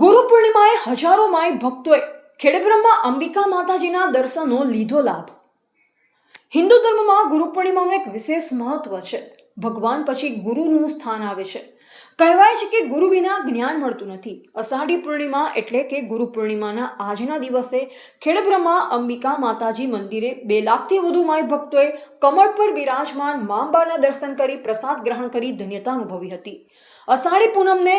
ગુરુ પૂર્ણિમાએ હજારો માય ભક્તોએ ખેડબ્રહ્મા અંબિકા માતાજીના દર્શનનો લીધો લાભ। હિન્દુ ધર્મમાં ગુરુ પૂર્ણિમાનું એક વિશેષ મહત્વ છે। ભગવાન પછી ગુરુનું સ્થાન આવે છે। કહેવાય છે કે ગુરુ વિના જ્ઞાન મળતું નથી। અષાઢી પૂર્ણિમા એટલે કે ગુરુ પૂર્ણિમાના આજના દિવસે ખેડબ્રહ્મા અંબિકા માતાજી મંદિરે 2 લાખથી વધુ માય ભક્તોએ કમળ પર બિરાજમાન મા અંબાના દર્શન કરી પ્રસાદ ગ્રહણ કરી ધન્યતા અનુભવી હતી। અષાઢી પૂનમને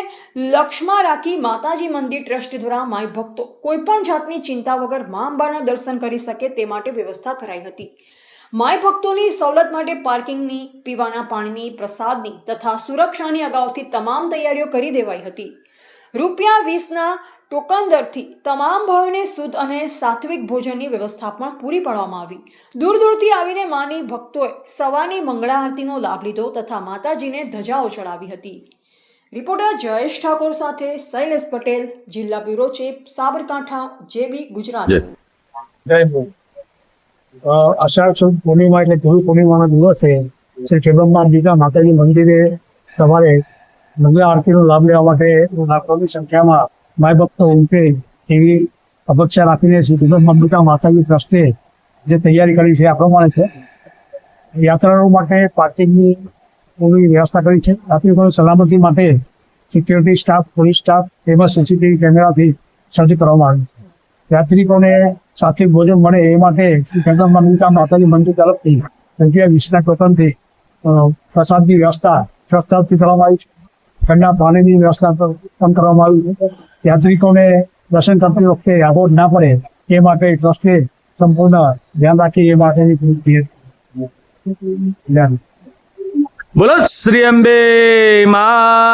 લક્ષમાં રાખી માતાજી મંદિર ટ્રસ્ટ દ્વારા માય ભક્તો કોઈપણ જાતની ચિંતા વગર મા અંબાના દર્શન કરી શકે તે માટે વ્યવસ્થા કરાઈ હતી। માય ભક્તોની સવલત માટે પાર્કિંગની, પીવાના પાણીની, પ્રસાદની તથા સુરક્ષાની અગાઉથી તમામ તૈયારીઓ કરી દેવાઈ હતી। ₹20ના ટોકન દરથી તમામ ભાઈઓને શુદ્ધ અને સાત્વિક ભોજનની વ્યવસ્થા પણ પૂરી પાડવામાં આવી। દૂર દૂરથી આવીને માની ભક્તોએ સવારની મંગળા આરતીનો લાભ લીધો તથા માતાજીને ધજાઓ ચડાવી હતી। રિપોર્ટર જયેશ ઠાકોર સાથે શૈલેષ પટેલ, જિલ્લા bureau chief, Sabarkantha, JB Gujarat. અષાઢ સુદ પૂર્ણિમા એટલે ગુરુ પૂર્ણિમાના દિવસે શ્રી ખેડબ્રહ્મા અંબિકા માતાજી મંદિરે સવારે મંગળા આરતીનો લાભ લેવા માટે લાખોની સંખ્યામાં માય ભક્તો ઉમટે એવી અપેક્ષા રાખીને શ્રી ખેડબ્રહ્મા અંબિકા માતાજી ટ્રસ્ટે જે તૈયારી કરી છે આ પ્રમાણે છે। યાત્રાળુઓ માટે પાર્કિંગની પૂરી વ્યવસ્થા કરી છે। યાત્રિકોની સલામતી માટે સિક્યુરિટી સ્ટાફ, પોલીસ સ્ટાફ તેમજ CCTV કેમેરાથી સજ્જ કરવામાં આવ્યું છે। યાત્રિકોને સાત્વિક ભોજન મળે એ માટે શ્રી ખેડબ્રહ્મા અંબિકા માતાજી મંદિર તરફથી ₹20ના ટોકનથી પ્રસાદની વ્યવસ્થા ટ્રસ્ટ તરફથી કરવામાં આવી છે। ઠંડા પાણીની વ્યવસ્થા પણ કરવામાં આવી છે। યાત્રિકોને દર્શન કરતી વખતે આઘોટ ના પડે એ માટે ટ્રસ્ટે સંપૂર્ણ ધ્યાન રાખી એ માટેની બોલો શ્રી અંબે મા।